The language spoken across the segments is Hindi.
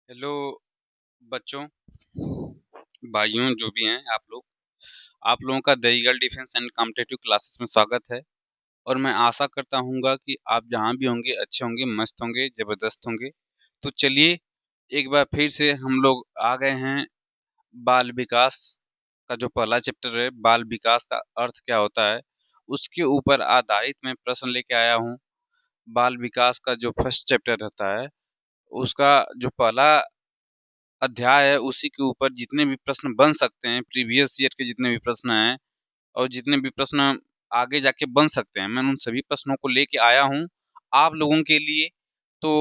हेलो बच्चों, भाइयों जो भी हैं आप लोगों का the eagle defence and competitive classes में स्वागत है। और मैं आशा करता हूँगा कि आप जहाँ भी होंगे अच्छे होंगे, मस्त होंगे, ज़बरदस्त होंगे। तो चलिए एक बार फिर से हम लोग आ गए हैं। बाल विकास का जो पहला चैप्टर है, बाल विकास का अर्थ क्या होता है, उसके ऊपर आधारित मैं प्रश्न लेके आया हूँ। बाल विकास का जो फर्स्ट चैप्टर रहता है, उसका जो पहला अध्याय है, उसी के ऊपर जितने भी प्रश्न बन सकते हैं, प्रीवियस ईयर के जितने भी प्रश्न हैं और जितने भी प्रश्न आगे जाके बन सकते हैं, मैं उन सभी प्रश्नों को लेके आया हूँ आप लोगों के लिए। तो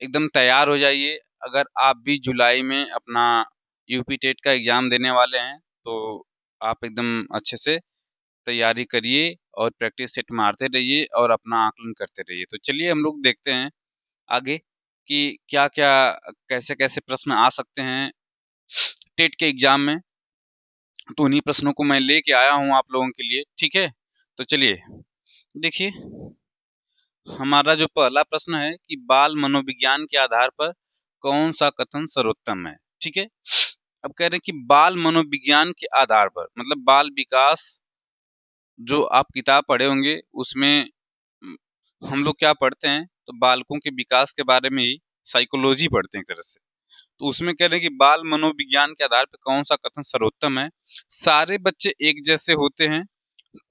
एकदम तैयार हो जाइए। अगर आप भी जुलाई में अपना यूपी टेट का एग्ज़ाम देने वाले हैं तो आप एकदम अच्छे से तैयारी करिए और प्रैक्टिस सेट मारते रहिए और अपना आकलन करते रहिए। तो चलिए हम लोग देखते हैं आगे कि क्या-क्या, कैसे-कैसे प्रश्न आ सकते हैं टेट के एग्जाम में। तो उन्हीं प्रश्नों को मैं लेके आया हूँ आप लोगों के लिए, ठीक है। तो चलिए देखिए, हमारा जो पहला प्रश्न है कि बाल मनोविज्ञान के आधार पर कौन सा कथन सर्वोत्तम है, ठीक है। अब कह रहे हैं कि बाल मनोविज्ञान के आधार पर, मतलब बाल विकास जो आप किताब पढ़े होंगे उसमें हम लोग क्या पढ़ते हैं, तो बालकों के विकास के बारे में ही साइकोलॉजी पढ़ते हैं एक तरह से। तो उसमें कह रहे हैं कि बाल मनोविज्ञान के आधार पर कौन सा कथन सर्वोत्तम है। सारे बच्चे एक जैसे होते हैं,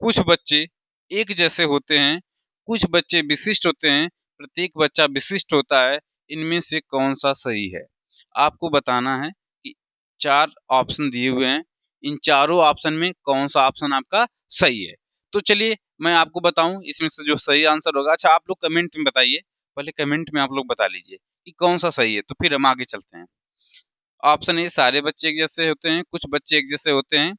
कुछ बच्चे एक जैसे होते हैं, कुछ बच्चे विशिष्ट होते हैं, प्रत्येक बच्चा विशिष्ट होता है, इनमें से कौन सा सही है। आपको बताना है कि 4 ऑप्शन दिए हुए हैं, इन चारों ऑप्शन में कौन सा ऑप्शन आपका सही है। तो चलिए मैं आपको बताऊं इसमें से जो सही आंसर होगा। अच्छा, आप लोग कमेंट में बताइए, पहले कमेंट में आप लोग बता लीजिए कि कौन सा सही है, तो फिर हम आगे चलते हैं। ऑप्शन ए, सारे बच्चे एक जैसे होते हैं, कुछ बच्चे एक जैसे होते हैं,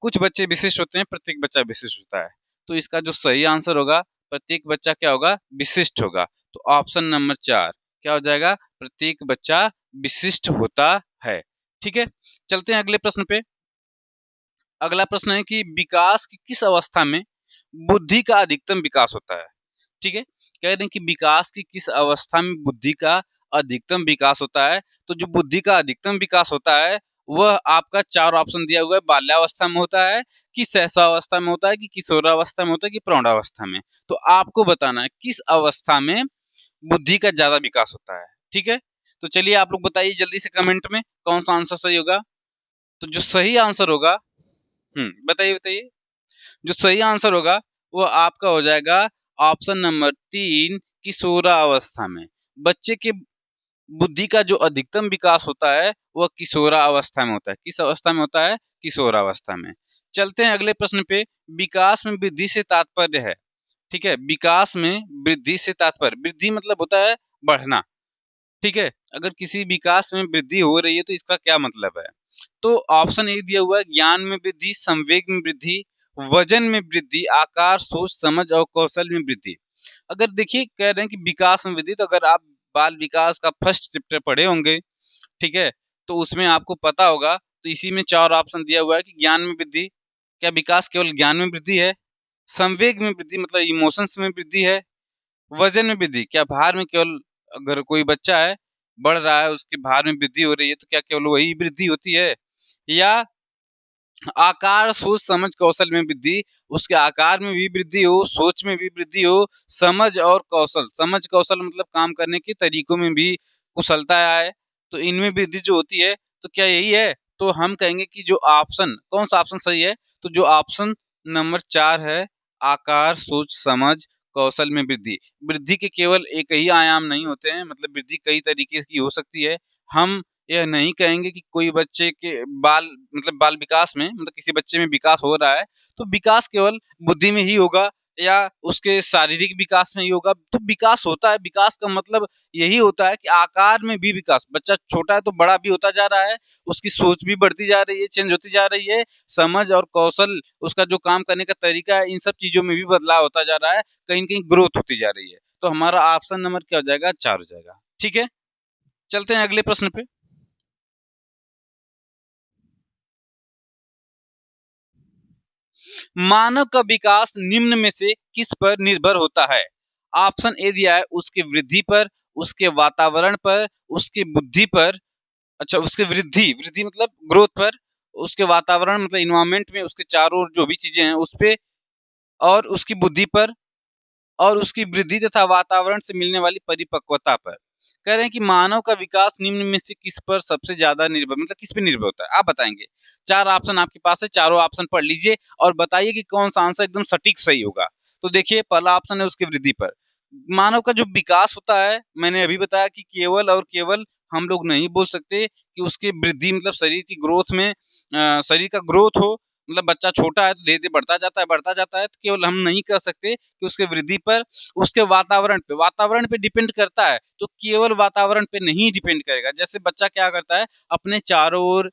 कुछ बच्चे विशिष्ट होते हैं, प्रत्येक बच्चा विशिष्ट होता है। तो इसका जो सही आंसर होगा, प्रत्येक बच्चा क्या होगा, विशिष्ट होगा। तो ऑप्शन नंबर 4 क्या हो जाएगा, प्रत्येक बच्चा विशिष्ट होता है। ठीक है, चलते हैं अगले प्रश्न पे। अगला प्रश्न है कि विकास की किस अवस्था में बुद्धि का अधिकतम विकास होता है। ठीक है, कह रहे हैं कि विकास की किस अवस्था में बुद्धि का अधिकतम विकास होता है। तो जो बुद्धि का अधिकतम विकास होता है वह आपका 4 ऑप्शन दिया हुआ है, बाल्यावस्था में होता है कि शैशवावस्था में होता है कि किशोरावस्था में होता है कि प्रौढ़ावस्था में। तो आपको बताना है किस अवस्था में बुद्धि का ज्यादा विकास होता है। ठीक है, तो चलिए आप लोग बताइए जल्दी से कमेंट में कौन सा आंसर सही होगा। तो जो सही आंसर होगा, बताइए बताइए, जो सही आंसर होगा वो आपका हो जाएगा ऑप्शन नंबर 3, किशोरावस्था में। बच्चे के बुद्धि का जो अधिकतम विकास होता है वह किशोरावस्था में होता है। किस अवस्था में होता है, किशोरावस्था में। चलते हैं अगले प्रश्न पे। विकास में वृद्धि से तात्पर्य है, ठीक है, विकास में वृद्धि से तात्पर्य, वृद्धि मतलब होता है बढ़ना। ठीक है, अगर किसी विकास में वृद्धि हो रही है तो इसका क्या मतलब है। तो ऑप्शन ए दिया हुआ है, ज्ञान में वृद्धि, संवेग में वृद्धि, वजन में वृद्धि, आकार, सोच, समझ और कौशल में वृद्धि। अगर देखिए कह रहे हैं कि विकास में वृद्धि, तो अगर आप बाल विकास का फर्स्ट चैप्टर पढ़े होंगे, ठीक है, तो उसमें आपको पता होगा। तो इसी में 4 ऑप्शन दिया हुआ है कि ज्ञान में वृद्धि, क्या विकास केवल ज्ञान में वृद्धि है। संवेग में वृद्धि मतलब इमोशंस में वृद्धि है। वजन में वृद्धि, क्या भार में केवल, अगर कोई बच्चा है बढ़ रहा है उसके भार में वृद्धि हो रही है तो क्या केवल वही वृद्धि होती है। या आकार, सोच, समझ, कौशल में वृद्धि, उसके आकार में भी वृद्धि हो, सोच में भी वृद्धि हो, समझ और कौशल, समझ कौशल मतलब काम करने के तरीकों में भी कुशलता आए, तो इनमें वृद्धि जो होती है। तो क्या यही है, तो हम कहेंगे कि जो ऑप्शन, कौन सा ऑप्शन सही है, तो जो ऑप्शन नंबर 4 है, आकार, सोच, समझ, कौशल में वृद्धि। वृद्धि के केवल एक ही आयाम नहीं होते हैं, मतलब वृद्धि कई तरीके की हो सकती है। हम यह नहीं कहेंगे कि कोई बच्चे के बाल, मतलब बाल विकास में, मतलब किसी बच्चे में विकास हो रहा है तो विकास केवल बुद्धि में ही होगा या उसके शारीरिक विकास में ही होगा। तो विकास होता है, विकास का मतलब यही होता है कि आकार में भी विकास, बच्चा छोटा है तो बड़ा भी होता जा रहा है, उसकी सोच भी बढ़ती जा रही है, चेंज होती जा रही है, समझ और कौशल, उसका जो काम करने का तरीका है, इन सब चीजों में भी बदलाव होता जा रहा है, कहीं न कहीं ग्रोथ होती जा रही है। तो हमारा ऑप्शन नंबर क्या हो जाएगा, 4 हो जाएगा। ठीक है, चलते हैं अगले प्रश्न पे। मानव का विकास निम्न में से किस पर निर्भर होता है। ऑप्शन ए दिया है, उसके वृद्धि पर, उसके वातावरण पर, उसकी बुद्धि पर, अच्छा, उसके वृद्धि वृद्धि मतलब ग्रोथ पर, उसके वातावरण मतलब इन्वायरमेंट में उसके चारों ओर जो भी चीजें हैं उस पे, और उसकी बुद्धि पर, और उसकी वृद्धि तथा वातावरण से मिलने वाली परिपक्वता पर। कह रहे हैं कि मानव का विकास निम्न में से किस पर सबसे ज्यादा निर्भर, मतलब किस पे निर्भर होता है, आप बताएंगे। चार ऑप्शन आपके पास है, चारों ऑप्शन पढ़ लीजिए और बताइए कि कौन सा आंसर एकदम सटीक सही होगा। तो देखिए, पहला ऑप्शन है उसकी वृद्धि पर। मानव का जो विकास होता है, मैंने अभी बताया कि केवल और केवल हम लोग नहीं बोल सकते कि उसकी वृद्धि मतलब शरीर की ग्रोथ में, शरीर का ग्रोथ हो, मतलब बच्चा छोटा है तो धीरे धीरे बढ़ता जाता है, तो केवल हम नहीं कह सकते कि उसके वृद्धि पर, उसके वातावरण पे डिपेंड करता है, तो केवल वातावरण पे नहीं डिपेंड करेगा। जैसे बच्चा क्या करता है, अपने चारों ओर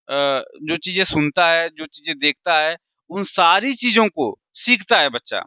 जो चीजें सुनता है, जो चीजें देखता है, उन सारी चीजों को सीखता है बच्चा।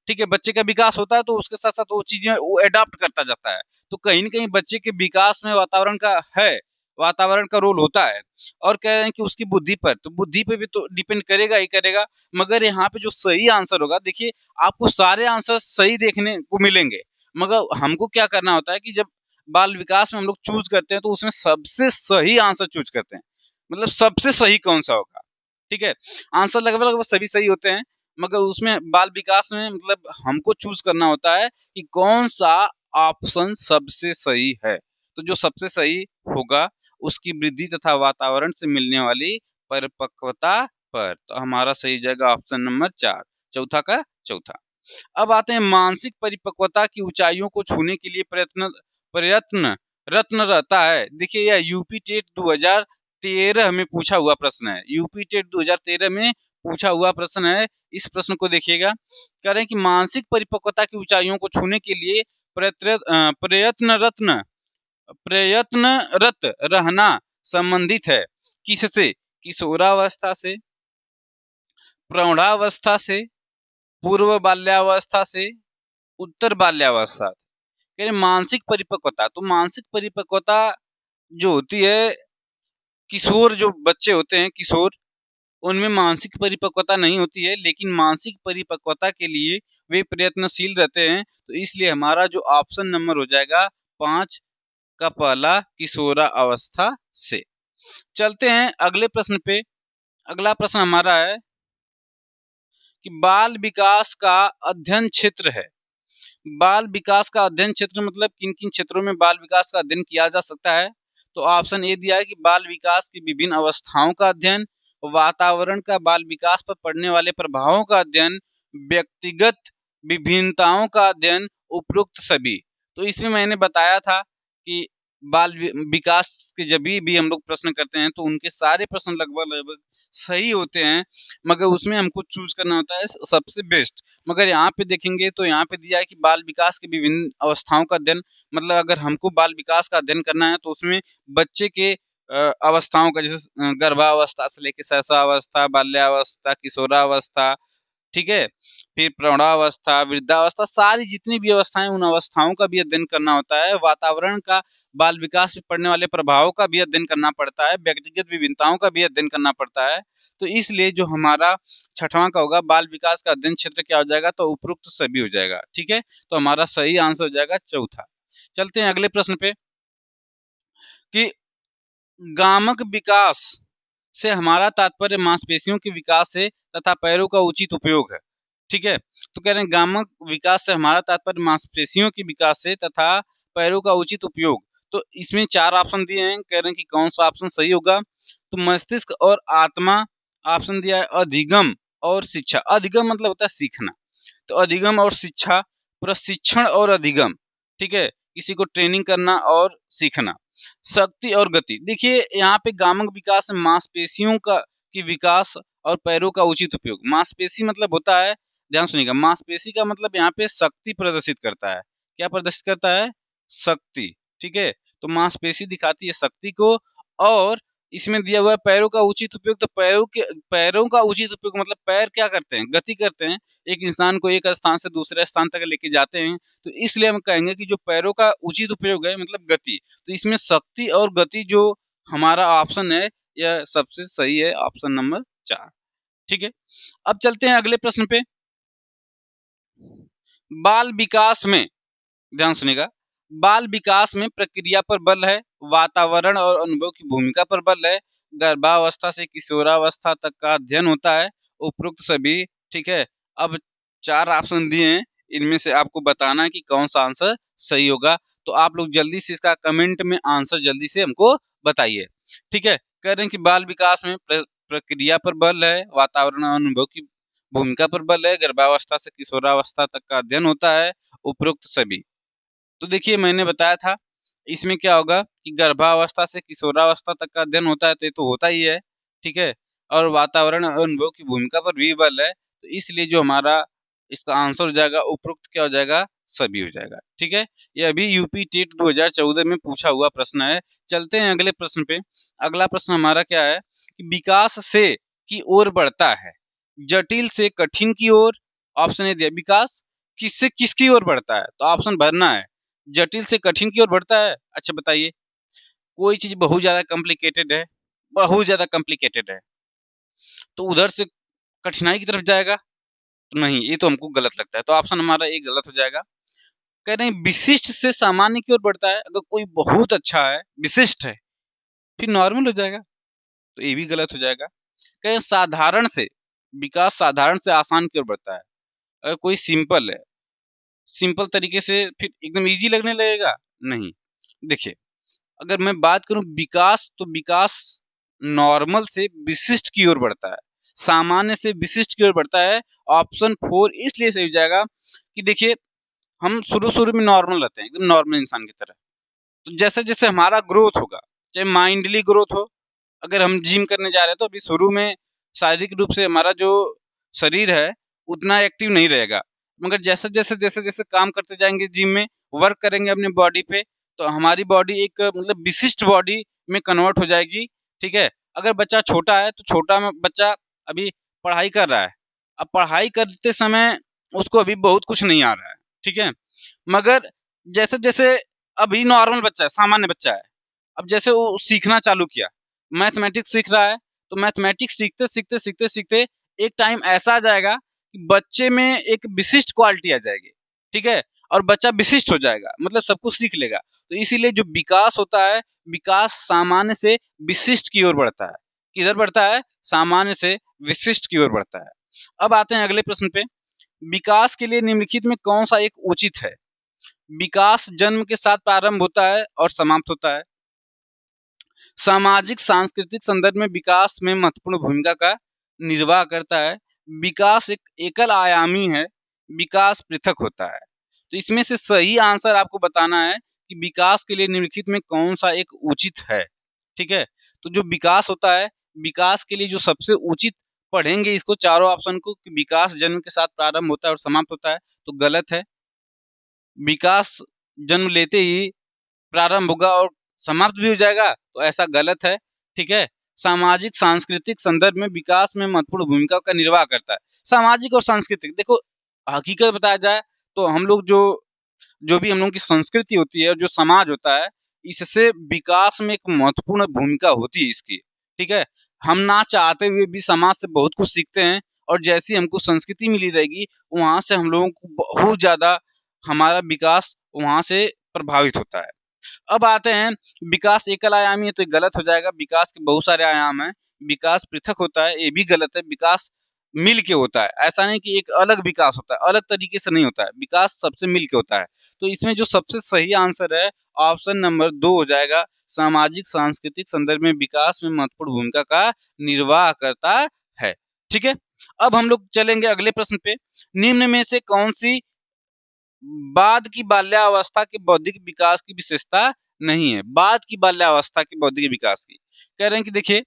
ठीक है, बच्चे का विकास होता है तो उसके साथ साथ वो चीजें वो एडाप्ट करता जाता है। तो कहीं ना कहीं बच्चे के विकास में वातावरण का रोल होता है। और कह रहे हैं कि उसकी बुद्धि पर, तो बुद्धि पे भी तो डिपेंड करेगा ही करेगा। मगर यहाँ पे जो सही आंसर होगा, देखिए आपको सारे आंसर सही देखने को मिलेंगे, मगर हमको क्या करना होता है कि जब बाल विकास में हम लोग चूज करते हैं तो उसमें सबसे सही आंसर चूज करते हैं, मतलब सबसे सही कौन सा होगा। ठीक है, आंसर लगभग लगभग सभी सही होते हैं, मगर उसमें बाल विकास में मतलब हमको चूज करना होता है कि कौन सा ऑप्शन सबसे सही है। तो जो सबसे सही होगा, उसकी वृद्धि तथा वातावरण से मिलने वाली परिपक्वता पर। तो हमारा सही जगह ऑप्शन नंबर 4, चौथा का चौथा। अब आते हैं मानसिक परिपक्वता की ऊंचाइयों को छूने के लिए प्रयत्न प्रयत्न रत्न रहता है। देखिए, यह यूपी टेट 2013 में पूछा हुआ प्रश्न है, यूपी टेट 2013 में पूछा हुआ प्रश्न है। इस प्रश्न को देखिएगा, कह रहे हैं कि मानसिक परिपक्वता की ऊंचाइयों को छूने के लिए प्रयत्नरत रहना संबंधित है किससे? किशोरावस्था से, प्रौढ़ावस्था से, पूर्व बाल्यावस्था से, उत्तर बाल्यावस्था। कह रहे मानसिक परिपक्वता, तो मानसिक परिपक्वता जो होती है, किशोर जो बच्चे होते हैं, किशोर, उनमें मानसिक परिपक्वता नहीं होती है, लेकिन मानसिक परिपक्वता के लिए वे प्रयत्नशील रहते हैं। तो इसलिए हमारा जो ऑप्शन नंबर हो जाएगा 5 का पहला, किशोरा अवस्था से। चलते हैं अगले प्रश्न पे। अगला प्रश्न हमारा है कि बाल विकास का अध्ययन क्षेत्र है। बाल विकास का अध्ययन क्षेत्र मतलब किन किन क्षेत्रों में बाल विकास का अध्ययन किया जा सकता है। तो ऑप्शन ए दिया है कि बाल विकास की विभिन्न अवस्थाओं का अध्ययन, वातावरण का बाल विकास पर पड़ने वाले प्रभावों का अध्ययन, व्यक्तिगत विभिन्नताओं का अध्ययन, उपरोक्त सभी। तो इसमें मैंने बताया था कि विकास के जब भी हम लोग प्रश्न करते हैं तो उनके सारे प्रश्न लगभग लगभग सही होते हैं, मगर उसमें हमको चूज करना होता है सबसे बेस्ट। मगर यहाँ पे देखेंगे तो यहाँ पे दिया है कि बाल विकास की विभिन्न अवस्थाओं का अध्ययन, मतलब अगर हमको बाल विकास का अध्ययन करना है तो उसमें बच्चे के अवस्थाओं का, जैसे गर्भावस्था से लेकर शैशवावस्था, बाल्यावस्था, किशोरावस्था, ठीक है, फिर प्रौढ़ावस्था, वृद्धावस्था, सारी जितनी भी अवस्थाएं, उन अवस्थाओं का भी अध्ययन करना होता है। वातावरण का बाल विकास में पड़ने वाले प्रभावों का भी अध्ययन करना पड़ता है, व्यक्तिगत विभिन्नताओं का भी अध्ययन करना पड़ता है। तो इसलिए जो हमारा छठवां का होगा, बाल विकास का अध्ययन क्षेत्र क्या हो जाएगा, तो उपरोक्त सभी हो जाएगा। ठीक है, तो हमारा सही आंसर हो जाएगा चौथा। चलते हैं अगले प्रश्न पे कि गामक विकास से हमारा तात्पर्य मांसपेशियों के विकास से तथा पैरों का उचित उपयोग है। ठीक है, तो कह रहे हैं गामक विकास से हमारा तात्पर्य मांसपेशियों के विकास से तथा पैरों का उचित उपयोग। तो इसमें 4 ऑप्शन दिए हैं, कह रहे हैं कि कौन सा ऑप्शन सही होगा। तो मस्तिष्क और आत्मा ऑप्शन दिया है, अधिगम और शिक्षा। अधिगम मतलब होता है सीखना, तो अधिगम और शिक्षा, प्रशिक्षण और अधिगम। ठीक है, किसी को ट्रेनिंग करना और सीखना। शक्ति और गति, देखिए यहाँ पे गामक विकास में मांसपेशियों का की विकास और पैरों का उचित उपयोग। मांसपेशी मतलब होता है, ध्यान सुनिएगा, मांसपेशी का मतलब यहाँ पे शक्ति प्रदर्शित करता है। क्या प्रदर्शित करता है? शक्ति। ठीक है, तो मांसपेशी दिखाती है शक्ति को। और इसमें दिया हुआ है पैरों का उचित उपयोग, तो पैरों का उचित उपयोग मतलब पैर क्या करते हैं? गति करते हैं, एक इंसान को एक स्थान से दूसरे स्थान तक लेके जाते हैं। तो इसलिए हम कहेंगे कि जो पैरों का उचित उपयोग है मतलब गति। तो इसमें शक्ति और गति जो हमारा ऑप्शन है, यह सबसे सही है, ऑप्शन नंबर 4। ठीक है, अब चलते हैं अगले प्रश्न पे। बाल विकास में, ध्यान सुनिएगा, बाल विकास में प्रक्रिया पर बल है, वातावरण और अनुभव की भूमिका पर बल है, गर्भावस्था से किशोरावस्था तक का अध्ययन होता है, उपरोक्त सभी। ठीक है, अब 4 ऑप्शन दिए हैं, इनमें से आपको बताना है कि कौन सा आंसर सही होगा। तो आप लोग जल्दी से इसका कमेंट में आंसर जल्दी से हमको बताइए। ठीक है, कह रहे हैं कि बाल विकास में प्रक्रिया पर बल है, वातावरण और अनुभव की भूमिका पर बल है, गर्भावस्था से किशोरावस्था तक का अध्ययन होता है, उपरोक्त सभी। तो देखिए मैंने बताया था इसमें क्या होगा कि गर्भावस्था से किशोरावस्था तक का अध्ययन होता है, तो ये तो होता ही है। ठीक है, और वातावरण और अनुभव की भूमिका पर भी बल है, तो इसलिए जो हमारा इसका आंसर हो जाएगा उपरोक्त क्या हो जाएगा, सभी हो जाएगा। ठीक है, ये अभी यूपी टेट 2014 में पूछा हुआ प्रश्न है। चलते हैं अगले प्रश्न पे। अगला प्रश्न हमारा क्या है कि विकास से की ओर बढ़ता है, जटिल से कठिन की ओर। ऑप्शन ए दिया, विकास किससे किसकी ओर बढ़ता है, तो ऑप्शन भरना है, जटिल से कठिन की ओर बढ़ता है। अच्छा बताइए, कोई चीज बहुत ज्यादा कॉम्प्लिकेटेड है, बहुत ज्यादा कॉम्प्लिकेटेड है, तो उधर से कठिनाई की तरफ जाएगा, तो नहीं, ये तो हमको गलत लगता है, तो ऑप्शन हमारा एक गलत हो जाएगा। कह रहे हैं विशिष्ट से सामान्य की ओर बढ़ता है, अगर कोई बहुत अच्छा है, विशिष्ट है, फिर नॉर्मल हो जाएगा, तो ये भी गलत हो जाएगा। कह रहे हैं साधारण से विकास साधारण से आसान की ओर बढ़ता है, अगर कोई सिंपल है, सिंपल तरीके से फिर एकदम इजी लगने लगेगा, नहीं। देखिए, अगर मैं बात करूं विकास, तो विकास नॉर्मल से विशिष्ट की ओर बढ़ता है, सामान्य से विशिष्ट की ओर बढ़ता है। ऑप्शन 4 इसलिए सही हो जाएगा कि देखिए हम शुरू शुरू में नॉर्मल रहते हैं, एकदम नॉर्मल इंसान की तरह, तो जैसे जैसे हमारा ग्रोथ होगा, चाहे माइंडली ग्रोथ हो, अगर हम जिम करने जा रहे हैं तो अभी शुरू में शारीरिक रूप से हमारा जो शरीर है उतना एक्टिव नहीं रहेगा, मगर जैसे जैसे जैसे जैसे काम करते जाएंगे, जिम में वर्क करेंगे अपने बॉडी पे, तो हमारी बॉडी एक मतलब विशिष्ट बॉडी में कन्वर्ट हो जाएगी। ठीक है, अगर बच्चा छोटा है तो छोटा में बच्चा अभी पढ़ाई कर रहा है, अब पढ़ाई करते समय उसको अभी बहुत कुछ नहीं आ रहा है। ठीक है, मगर जैसे जैसे अभी नॉर्मल बच्चा है, सामान्य बच्चा है, अब जैसे वो सीखना चालू किया, मैथमेटिक्स सीख रहा है, तो मैथमेटिक्स सीखते सीखते सीखते सीखते एक टाइम ऐसा आ जाएगा कि बच्चे में एक विशिष्ट क्वालिटी आ जाएगी। ठीक है, और बच्चा विशिष्ट हो जाएगा, मतलब सब कुछ सीख लेगा। तो इसीलिए जो विकास होता है, विकास सामान्य से विशिष्ट की ओर बढ़ता है। किधर बढ़ता है, सामान्य से विशिष्ट की ओर बढ़ता है। अब आते हैं अगले प्रश्न पे। विकास के लिए निम्नलिखित में कौन सा एक उचित है। विकास जन्म के साथ प्रारंभ होता है और समाप्त होता है। सामाजिक सांस्कृतिक संदर्भ में विकास में महत्वपूर्ण भूमिका का निर्वाह करता है। विकास एक एकल आयामी है, विकास पृथक होता है। तो इसमें से सही आंसर आपको बताना है कि विकास के लिए निम्नलिखित में कौन सा एक उचित है। ठीक है, तो जो विकास होता है, विकास के लिए जो सबसे उचित पढ़ेंगे इसको चारों ऑप्शन को, कि विकास जन्म के साथ प्रारंभ होता है और समाप्त होता है, तो गलत है। विकास जन्म लेते ही प्रारंभ होगा और समाप्त भी हो जाएगा, तो ऐसा गलत है। ठीक है, सामाजिक सांस्कृतिक संदर्भ में विकास में महत्वपूर्ण भूमिका का निर्वाह करता है। सामाजिक और सांस्कृतिक, देखो हकीकत बताया जाए तो हम लोग जो जो भी हम लोगों की संस्कृति होती है और जो समाज होता है, इससे विकास में एक महत्वपूर्ण भूमिका होती है इसकी। ठीक है, हम ना चाहते हुए भी समाज से बहुत कुछ सीखते हैं, और जैसी हमको संस्कृति मिली रहेगी वहां से हम लोगों को बहुत ज्यादा हमारा विकास वहां से प्रभावित होता है। अब आते हैं, विकास एकल आयामी है तो गलत हो जाएगा, विकास के बहुत सारे आयाम हैं। विकास पृथक होता है, ये भी गलत है। विकास मिल के होता है, ऐसा नहीं कि एक अलग विकास होता है, अलग तरीके से नहीं होता है, विकास सबसे मिल के होता है। तो इसमें जो सबसे सही आंसर है ऑप्शन नंबर 2 हो जाएगा। सामाजिक सांस्कृतिक संदर्भ में विकास में महत्वपूर्ण भूमिका का निर्वाह करता है। ठीक है, अब हम लोग चलेंगे अगले प्रश्न पे। निम्न में से कौन सी बाद की बाल्यावस्था के बौद्धिक विकास की विशेषता नहीं है। बाद की बाल्यावस्था के बौद्धिक विकास की कह रहे हैं कि देखिए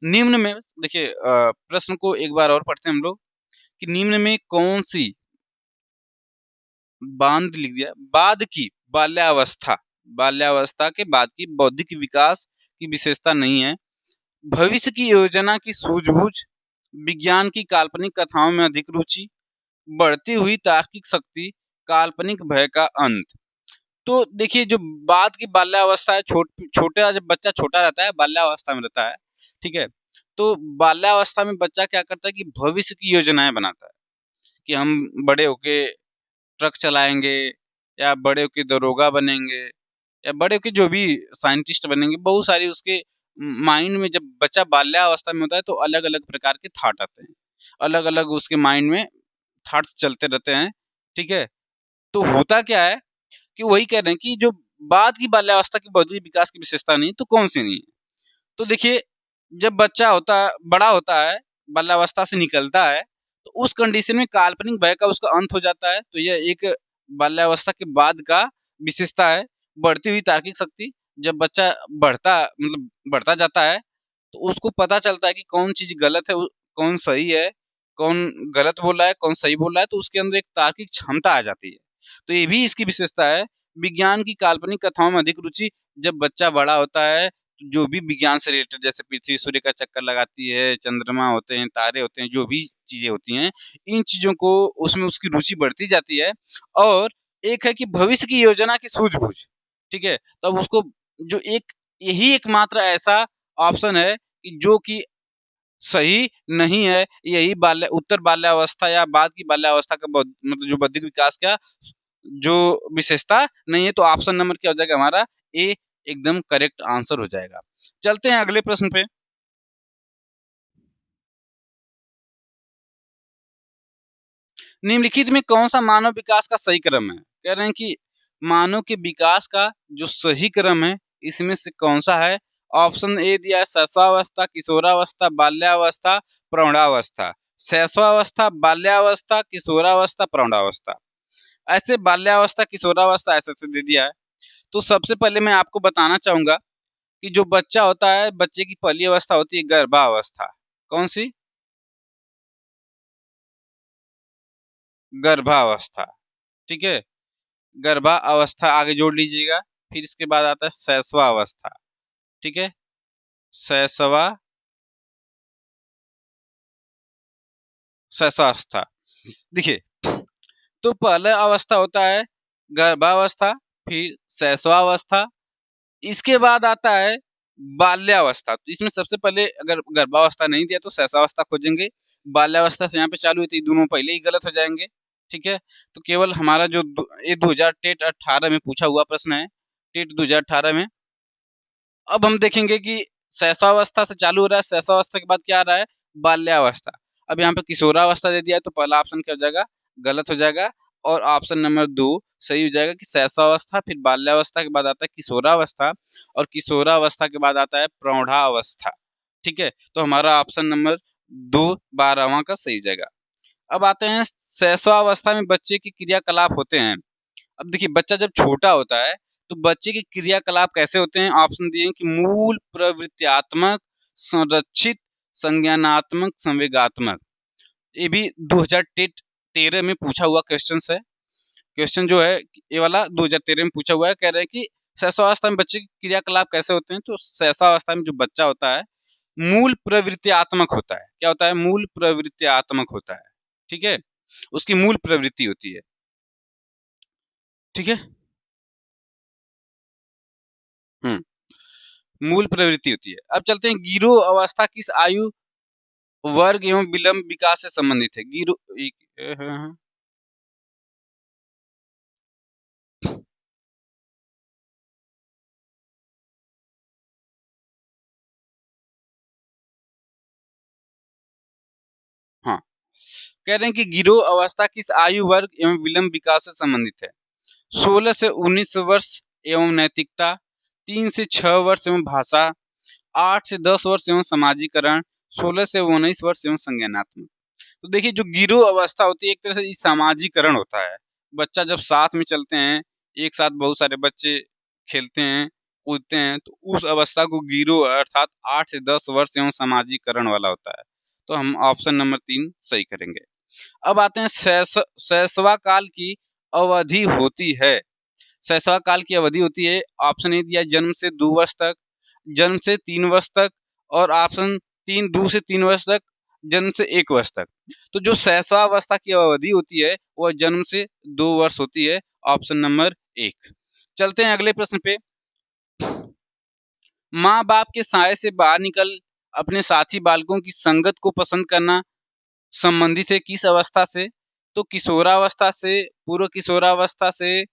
निम्न में, देखिए प्रश्न को एक बार और पढ़ते हैं हम लोग कि निम्न में कौन सी बांध लिख दिया, बाद की बाल्यावस्था, बाल्यावस्था के बाद की बौद्धिक विकास की विशेषता नहीं है। भविष्य की योजना की सूझबूझ, विज्ञान की काल्पनिक कथाओं में अधिक रुचि, बढ़ती हुई तार्किक शक्ति, काल्पनिक भय का अंत। तो देखिए जो बाद की बाल्यावस्था है, छोटा जब बच्चा छोटा रहता है बाल्यावस्था में रहता है, ठीक है, तो बाल्यावस्था में बच्चा क्या करता है कि भविष्य की योजनाएं बनाता है कि हम बड़े होके ट्रक चलाएंगे, या बड़े होके दरोगा बनेंगे या बड़े होके जो भी साइंटिस्ट बनेंगे, बहुत सारी उसके माइंड में जब बच्चा बाल्यावस्था में होता है तो अलग अलग प्रकार के थॉट आते हैं, अलग अलग उसके माइंड में थॉट्स चलते रहते हैं। ठीक है, तो होता क्या है कि वही कह रहे हैं कि जो बाद की बाल्यावस्था की बौद्धिक विकास की विशेषता नहीं तो कौन सी नहीं है। तो देखिए, जब बच्चा होता है, बड़ा होता है, बाल्यावस्था से निकलता है, तो उस कंडीशन में काल्पनिक भय का उसका अंत हो जाता है। तो यह एक बाल्यावस्था के बाद का विशेषता है। बढ़ती हुई तार्किक शक्ति, जब बच्चा बढ़ता मतलब बढ़ता जाता है तो उसको पता चलता है कि कौन चीज गलत है, कौन सही है, कौन गलत बोल रहा है, कौन सही बोल रहा है, तो उसके अंदर एक तार्किक क्षमता आ जाती है। तो ये भी इसकी विशेषता है। विज्ञान की काल्पनिक कथाओं में अधिक रुचि, जब बच्चा बड़ा होता है जो भी विज्ञान से रिलेटेड, जैसे पृथ्वी सूर्य का चक्कर लगाती है, चंद्रमा होते हैं, तारे होते हैं, जो भी चीजें होती हैं, इन चीजों को उसमें उसकी रुचि बढ़ती जाती है। और एक है कि भविष्य की योजना की सूझबूझ। ठीक है, तो अब उसको जो एक यही एकमात्र ऐसा ऑप्शन है कि जो कि सही नहीं है, यही बाल्य उत्तर बाल्यावस्था या बाद की बाल्यावस्था का मतलब जो बौद्धिक विकास का जो विशेषता नहीं है। तो ऑप्शन नंबर क्या हो जाएगा हमारा, ए एकदम करेक्ट आंसर हो जाएगा। चलते हैं अगले प्रश्न पे। निम्नलिखित में कौन सा मानव विकास का सही क्रम है। कह रहे हैं कि मानव के विकास का जो सही क्रम है इसमें से कौन सा है। ऑप्शन ए दिया है शैशवावस्था, किशोरावस्था, बाल्यावस्था, प्रौढ़ावस्था। शैशवावस्था, बाल्यावस्था, किशोरावस्था, प्रौढ़ावस्था। ऐसे बाल्यावस्था किशोरावस्था ऐसे ऐसे दे दिया है। तो सबसे पहले मैं आपको बताना चाहूंगा कि जो बच्चा होता है, बच्चे की पहली अवस्था होती है गर्भावस्था। कौन सी? गर्भावस्था। ठीक है, गर्भावस्था आगे जोड़ लीजिएगा। फिर इसके बाद आता है शैशवावस्था। ठीक है, शैशवा शैशवावस्था। देखिए, तो पहला अवस्था होता है गर्भावस्था, फिर शैशवावस्था, इसके बाद आता है बाल्यावस्था। तो इसमें सबसे पहले अगर गर्भावस्था नहीं दिया तो शैशवावस्था खोजेंगे। बाल्यावस्था से यहाँ पे चालू हुई थी, दोनों पहले ही गलत हो जाएंगे। ठीक है, तो केवल हमारा जो ये 2000 टेट 18 में पूछा हुआ प्रश्न है, टेट 2018 में। अब हम देखेंगे कि शैशवावस्था से चालू हो रहा है, शैशवावस्था के बाद क्या आ रहा है, बाल्यावस्था। अब यहाँ पे किशोरावस्था दे दिया है, तो पहला ऑप्शन क्या हो जाएगा, गलत हो जाएगा। और ऑप्शन नंबर 2 सही हो जाएगा कि शैशवावस्था, फिर बाल्यावस्था के बाद आता है किशोरावस्था, और किशोरावस्था के बाद आता है प्रौढ़ावस्था। ठीक है, तो हमारा ऑप्शन नंबर 2 12वां का सही हो जाएगा। अब आते हैं शैशवावस्था में बच्चे के क्रियाकलाप होते हैं। अब देखिए, बच्चा जब छोटा होता है तो बच्चे के क्रियाकलाप कैसे होते हैं। ऑप्शन दिए हैं कि मूल, प्रवृत्त्यात्मक, संरक्षित, संज्ञानात्मक, संवेगात्मक। ये भी 2013 में पूछा हुआ क्वेश्चन है। क्वेश्चन जो है ये वाला 2013 में पूछा हुआ है। कह रहे हैं कि शैशवावस्था में बच्चे के क्रियाकलाप कैसे होते हैं। तो शैशवावस्था में जो बच्चा होता है मूल प्रवृत्त्यात्मक होता है। क्या होता है, मूल प्रवृत्त्यात्मक होता है। ठीक है, उसकी मूल प्रवृत्ति होती है। ठीक है, मूल प्रवृत्ति होती है। अब चलते हैं, गिरो अवस्था किस आयु वर्ग एवं विलंब विकास से संबंधित है। गिरो हाँ, कह रहे हैं कि गिरो अवस्था किस आयु वर्ग एवं विलंब विकास से संबंधित है। 16 से 19 वर्ष एवं नैतिकता, 3 से 6 वर्ष एवं भाषा, 8 से 10 वर्ष एवं समाजीकरण, 16 से 19 वर्ष एवं संज्ञानात्मक। तो देखिए, जो गिरो अवस्था होती है एक तरह से सामाजिकरण होता है। बच्चा जब साथ में चलते हैं, एक साथ बहुत सारे बच्चे खेलते हैं, कूदते हैं, तो उस अवस्था को गिरो अर्थात 8 से 10 वर्ष एवं सामाजिकरण वाला होता है। तो हम ऑप्शन नंबर 3 सही करेंगे। अब आते हैं शैशवा काल की अवधि होती है। शैशवा काल की अवधि होती है। ऑप्शन ए दिया जन्म से 2 वर्ष तक, जन्म से 3 वर्ष तक, और ऑप्शन 3 2 से 3 वर्ष तक, जन्म से 1 वर्ष तक। तो जो शैशवावस्था की अवधि होती है वह जन्म से 2 वर्ष होती है। Option number 1। चलते हैं अगले प्रश्न पे। माँ बाप के साय से बाहर निकल अपने साथी बालकों की संगत को पसंद करना संबंधित है किस अवस्था से। तो किशोरावस्था से, पूर्व किशोरावस्था से,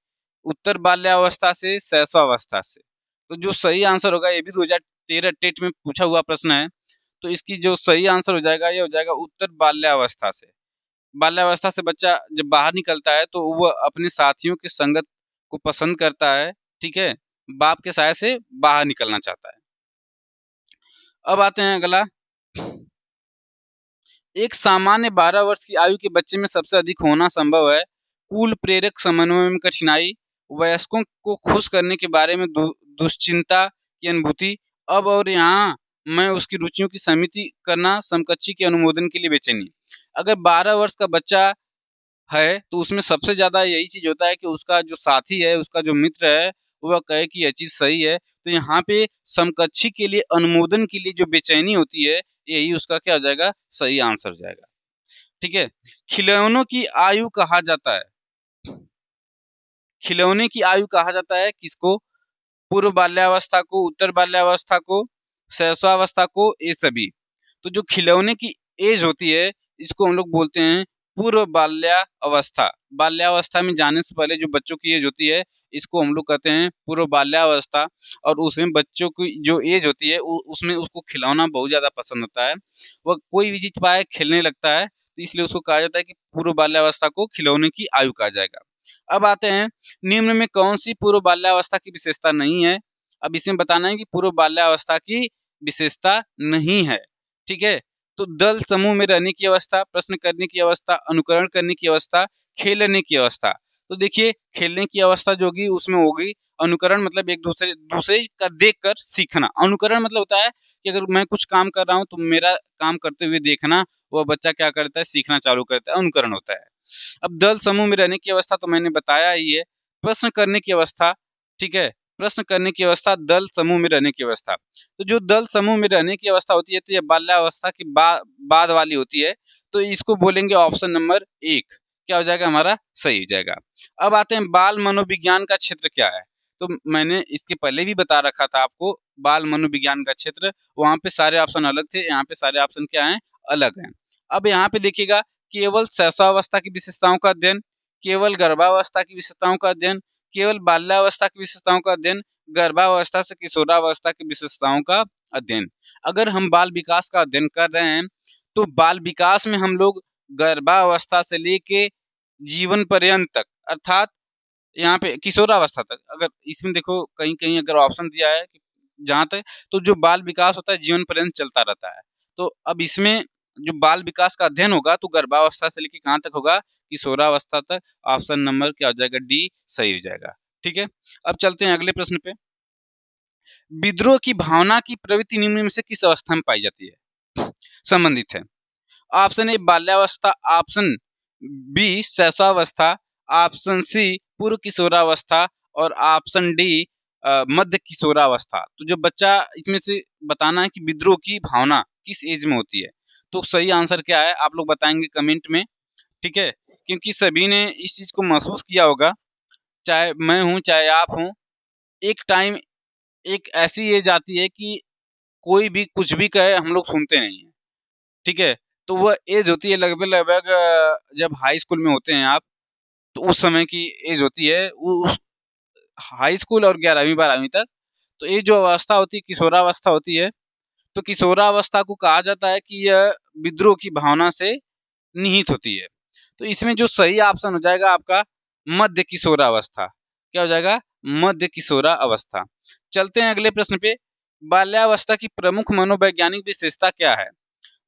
उत्तर बाल्यावस्था से शैशवावस्था से। तो जो सही आंसर होगा, ये भी 2013 टेट में पूछा हुआ प्रश्न है, तो इसकी जो सही आंसर हो जाएगा ये हो जाएगा उत्तर बाल्यावस्था से। बाल्यावस्था से बच्चा जब बाहर निकलता है तो वह अपने साथियों की संगत को पसंद करता है, ठीक है, बाप के साय से बाहर निकलना चाहता है। अब आते हैं अगला। एक सामान्य 12 वर्ष की आयु के बच्चे में सबसे अधिक होना संभव है। कुल प्रेरक समन्वय में कठिनाई, वयस्कों को खुश करने के बारे में दुश्चिंता की अनुभूति, अब और यहाँ मैं उसकी रुचियों की समिति करना, समकक्षी के अनुमोदन के लिए बेचैनी। अगर 12 वर्ष का बच्चा है तो उसमें सबसे ज्यादा यही चीज होता है कि उसका जो साथी है, उसका जो मित्र है, वह कहे कि यह चीज सही है। तो यहाँ पे समकक्षी के लिए अनुमोदन के लिए जो बेचैनी होती है, यही उसका क्या हो जाएगा, सही आंसर जाएगा। ठीक है। खिलौनों की आयु कहा जाता है, खिलौने की आयु कहा जाता है किसको? पूर्व बाल्यावस्था को, उत्तर बाल्यावस्था को, शैशवावस्था को, ये सभी। तो जो खिलौने की एज होती है, इसको हम लोग बोलते हैं पूर्व बाल्यावस्था। बाल्यावस्था में जाने से पहले जो बच्चों की एज होती है, इसको हम लोग कहते हैं पूर्व बाल्यावस्था। और उसमें बच्चों की जो एज होती है, उसमें उसको खिलौना बहुत ज्यादा पसंद होता है, वह कोई भी चीज पाए खेलने लगता है, तो इसलिए उसको कहा जाता है कि पूर्व बाल्यावस्था को खिलौने की आयु कहा जाएगा। अब आते हैं, निम्न में कौन सी पूर्व बाल्यावस्था की विशेषता नहीं है? अब इसमें बताना है कि पूर्व बाल्यावस्था की विशेषता नहीं है। ठीक है। तो दल समूह में रहने की अवस्था, प्रश्न करने की अवस्था, अनुकरण करने की अवस्था, खेलने की अवस्था। तो देखिए, खेलने की अवस्था जो होगी उसमें होगी अनुकरण, मतलब एक दूसरे दूसरे का देखकर सीखना। अनुकरण मतलब होता है कि अगर मैं कुछ काम कर रहा हूँ तो मेरा काम करते हुए देखना, वह बच्चा क्या करता है, सीखना चालू करता है, अनुकरण होता है। अब दल समूह में रहने की अवस्था तो मैंने बताया ही है। प्रश्न करने की अवस्था, ठीक है, प्रश्न करने की अवस्था, दल समूह में रहने की अवस्था। तो जो दल समूह में रहने की अवस्था होती है, तो ये बाल्यावस्था की बाद वाली होती है, तो इसको बोलेंगे ऑप्शन नंबर 1, क्या हो जाएगा हमारा, सही हो जाएगा। अब आते हैं, बाल मनोविज्ञान का क्षेत्र क्या है? तो मैंने इसके पहले भी बता रखा था आपको, बाल मनोविज्ञान का क्षेत्र, वहां पे सारे ऑप्शन अलग थे, यहाँ पे सारे ऑप्शन क्या है, अलग हैं। अब यहाँ पे देखिएगा, केवल शैशवावस्था की विशेषताओं का अध्ययन, केवल गर्भावस्था की विशेषताओं का अध्ययन, केवल बाल्यावस्था की विशेषताओं का अध्ययन, गर्भावस्था से किशोरावस्था की विशेषताओं का अध्ययन। अगर हम बाल विकास का अध्ययन कर रहे हैं, तो बाल विकास में हम लोग गर्भावस्था से लेके जीवन पर्यंत तक, अर्थात यहाँ पे किशोरावस्था तक, अगर इसमें देखो कहीं कहीं अगर ऑप्शन दिया है जहां तक, तो जो बाल विकास होता है जीवन पर्यंत चलता रहता है। तो अब इसमें जो बाल विकास का अध्ययन होगा, तो गर्भावस्था से लेकर कहाँ तक होगा, किशोरावस्था तक। ऑप्शन नंबर क्या हो जाएगा, डी सही हो जाएगा। ठीक है। अब चलते हैं अगले प्रश्न पे। विद्रोह की भावना की प्रवृत्ति निम्न में से किस अवस्था में पाई जाती है, संबंधित है? ऑप्शन ए बाल्यावस्था, ऑप्शन बी शैशवावस्था, ऑप्शन सी पूर्व किशोरावस्था, और ऑप्शन डी मध्य किशोरावस्था। तो जो बच्चा, इसमें से बताना है कि विद्रोह की भावना किस एज में होती है। तो सही आंसर क्या है, आप लोग बताएंगे कमेंट में। ठीक है। क्योंकि सभी ने इस चीज को महसूस किया होगा, चाहे मैं हूं चाहे आप हूं, एक टाइम, एक ऐसी एज आती है कि कोई भी कुछ भी कहे हम लोग सुनते नहीं है। ठीक है। तो वह एज होती है लगभग लगभग जब हाई स्कूल में होते हैं आप, तो उस समय की एज होती है, उस हाई स्कूल और 11वीं 12वीं तक। तो ये जो अवस्था होती है, किशोरावस्था होती है। तो किशोरावस्था को कहा जाता है कि यह विद्रोह की भावना से निहित होती है। तो इसमें जो सही ऑप्शन हो जाएगा आपका मध्य किशोरावस्था। क्या हो जाएगा, मध्य किशोरा अवस्था। चलते हैं अगले प्रश्न पे। बाल्यावस्था की प्रमुख मनोवैज्ञानिक विशेषता क्या है?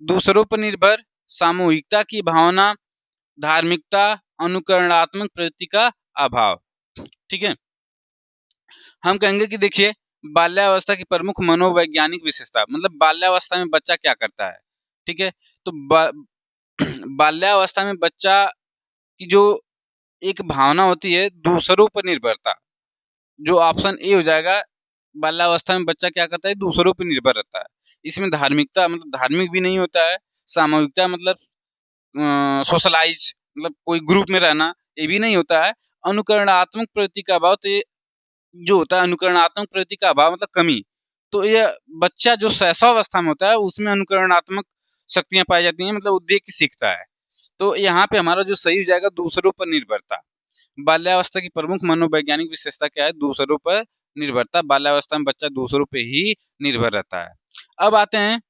दूसरों पर निर्भर, सामूहिकता की भावना, धार्मिकता, अनुकरणात्मक प्रवृत्ति का अभाव। ठीक है। हम कहेंगे कि देखिए, बाल्यावस्था की प्रमुख मनोवैज्ञानिक विशेषता, मतलब बाल्यावस्था में बच्चा क्या करता है। ठीक है। तो बाल्यावस्था में बच्चा की जो एक भावना होती है, दूसरों पर निर्भरता, जो ऑप्शन ए हो जाएगा, बाल्यावस्था में बच्चा क्या करता है, दूसरों पर निर्भर रहता है। इसमें धार्मिकता, मतलब धार्मिक भी नहीं होता है, सामूहिकता मतलब सोशलाइज, मतलब कोई ग्रुप में रहना, ये भी नहीं होता है। अनुकरणात्मक प्रवृत्ति का अभाव, तो ये जो होता है अनुकरणात्मक प्रवृत्ति का अभाव मतलब कमी। तो ये बच्चा जो शैशवावस्था में होता है, उसमें अनुकरणात्मक शक्तियां पाई जाती हैं, मतलब वो देख के सीखता है। तो यहाँ पे हमारा जो सही हो जाएगा, दूसरों पर निर्भरता। बाल्यावस्था की प्रमुख मनोवैज्ञानिक विशेषता क्या है? दूसरों पर निर्भरता। बाल्यावस्था में बच्चा दूसरों पे ही निर्भर रहता है। अब आते हैं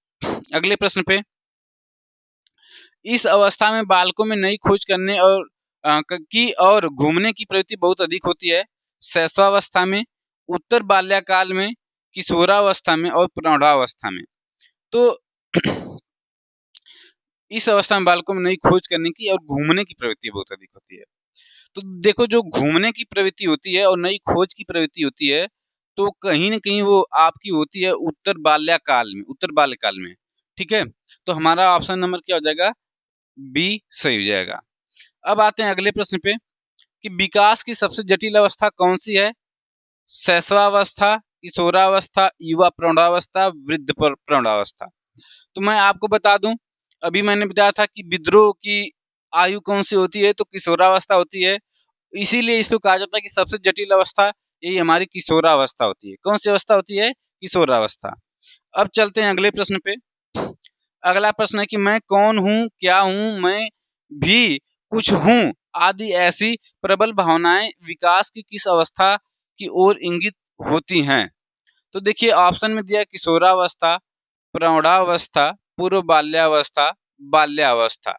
अगले प्रश्न पे। इस अवस्था में बालकों में नई खोज करने और घूमने की प्रवृत्ति बहुत अधिक होती है। शैशवावस्था में, उत्तर बाल्यकाल में, किशोरावस्था में और प्रौढ़ावस्था में। तो इस अवस्था में बालकों में नई खोज करने की और घूमने की प्रवृत्ति बहुत अधिक होती है। तो देखो, जो घूमने की प्रवृत्ति होती है और नई खोज की प्रवृत्ति होती है, तो कहीं न कहीं वो आपकी होती है उत्तर बाल्यकाल में। ठीक है? तो हमारा ऑप्शन नंबर क्या हो जाएगा? बी सही हो जाएगा। अब आते हैं अगले प्रश्न पे कि विकास की सबसे जटिल अवस्था कौन सी है? शैशवावस्था, किशोरावस्था, युवा प्रौढ़ावस्था, वृद्ध प्रौढ़ावस्था। तो मैं आपको बता दूं, अभी मैंने बताया था कि विद्रोह की आयु कौन सी होती है? तो किशोरावस्था होती है। इसीलिए इसको कहा जाता है कि सबसे जटिल अवस्था यही हमारी किशोरावस्था होती है। कौन सी अवस्था होती है? किशोरावस्था। अब चलते हैं अगले प्रश्न पे। अगला प्रश्न है कि मैं कौन हूँ, क्या हूँ, मैं भी कुछ हूँ आदि ऐसी प्रबल भावनाएं विकास की किस अवस्था की ओर इंगित होती हैं? तो देखिए, ऑप्शन में दिया किशोरावस्था, प्रौढ़ावस्था, पूर्व बाल्यावस्था, बाल्यावस्था।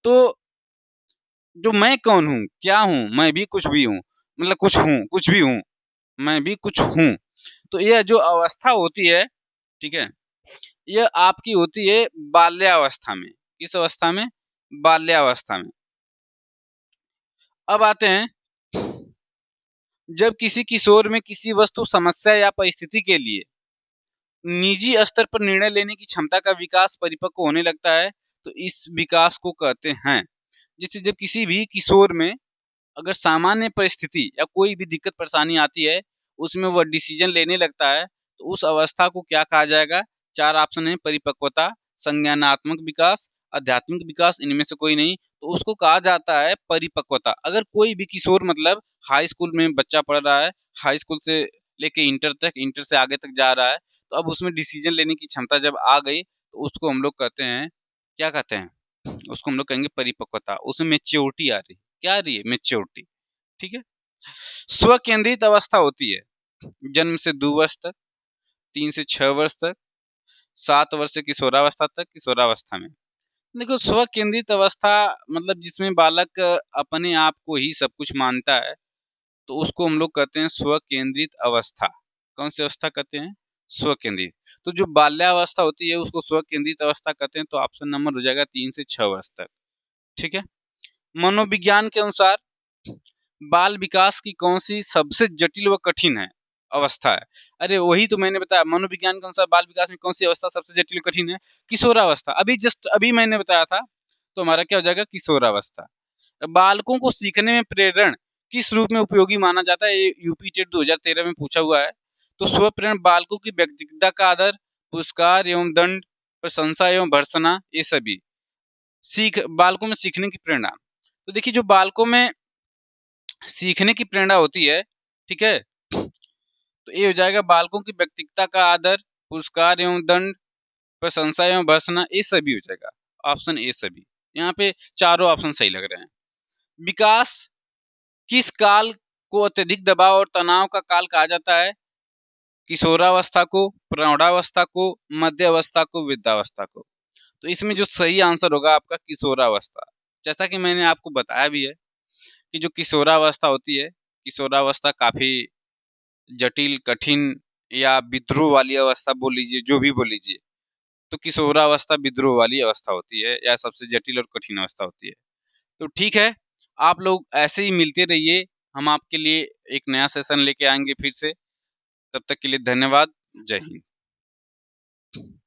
तो जो मैं कौन हूँ, क्या हूँ, मैं भी कुछ भी हूँ, मतलब कुछ भी हूँ, मैं भी कुछ हूँ। तो यह जो अवस्था होती है, ठीक है, यह आपकी होती है बाल्यावस्था में। किस अवस्था में? बाल्यावस्था में। अब आते हैं, जब किसी किशोर में किसी वस्तु, समस्या या परिस्थिति के लिए निजी स्तर पर निर्णय लेने की क्षमता का विकास परिपक्व होने लगता है, तो इस विकास को कहते हैं। जैसे जब किसी भी किशोर में अगर सामान्य परिस्थिति या कोई भी दिक्कत परेशानी आती है, उसमें वह डिसीजन लेने लगता है, तो उस अवस्था को क्या कहा जाएगा? 4 ऑप्शन है: परिपक्वता, संज्ञानात्मक विकास, आध्यात्मिक विकास, इनमें से कोई नहीं, तो उसको कहा जाता है परिपक्वता। अगर कोई भी किशोर मतलब हाई स्कूल में बच्चा पढ़ रहा है, हाई स्कूल से लेके इंटर तक, इंटर से आगे तक जा रहा है, तो अब उसमें डिसीजन लेने की क्षमता जब आ गई, तो उसको हम लोग कहते हैं, क्या कहते हैं? उसको हम लोग कहेंगे परिपक्वता। उसमें मेच्योरिटी आ रही है। क्या आ रही है? मेच्योरिटी। ठीक है। स्व केंद्रित अवस्था होती है जन्म से 2 वर्ष तक, 3 से 6 वर्ष तक, 7 वर्ष से किशोरावस्था तक, किशोरावस्था में। देखो, स्व केंद्रित अवस्था मतलब जिसमें बालक अपने आप को ही सब कुछ मानता है, तो उसको हम लोग कहते हैं स्व केंद्रित अवस्था। कौन सी अवस्था कहते हैं? स्व केंद्रित। तो जो बाल्यावस्था होती है उसको स्व केंद्रित अवस्था कहते हैं। तो ऑप्शन नंबर हो जाएगा 3 से 6 वर्ष तक। ठीक है। मनोविज्ञान के अनुसार बाल विकास की कौन सी सबसे जटिल व कठिन है अवस्था है? अरे वही तो मैंने बताया, मनोविज्ञान के अनुसार बाल विकास में कौन सी अवस्था सबसे जटिल व कठिन है? किशोरावस्था। अभी मैंने बताया था, तो हमारा क्या हो जाएगा? किशोरावस्था। बालकों को सीखने में प्रेरण किस रूप में उपयोगी माना जाता है? ये यूपी टेट 2013 में पूछा हुआ है। तो स्व प्रेरण बालकों की व्यक्तिगतता का आदर, पुरस्कार एवं दंड, प्रशंसा एवं भर्त्सना, ये सभी बालकों में सीखने की प्रेरणा। तो देखिए, जो बालकों में सीखने की प्रेरणा होती है, ठीक है, तो ये हो जाएगा बालकों की व्यक्तिगतता का आदर, पुरस्कार एवं दंड, प्रशंसा एवं भर्त्सना, ये सभी हो जाएगा। ऑप्शन ए सभी। यहाँ पे चारों ऑप्शन सही लग रहे हैं। विकास किस काल को अत्यधिक दबाव और तनाव का काल कहा जाता है? किशोरावस्था को, प्रौढ़ावस्था को, मध्य अवस्था को, वृद्धावस्था को। तो इसमें जो सही आंसर होगा आपका किशोरावस्था। जैसा कि मैंने आपको बताया भी है कि जो किशोरावस्था होती है, किशोरावस्था काफी जटिल, कठिन या विद्रोह वाली अवस्था बोल लीजिए, जो भी बोल लीजिए, तो किशोरावस्था विद्रोह वाली अवस्था होती है या सबसे जटिल और कठिन अवस्था होती है। तो ठीक है, आप लोग ऐसे ही मिलते रहिए, हम आपके लिए एक नया सेशन लेके आएंगे फिर से। तब तक के लिए धन्यवाद। जय हिंद।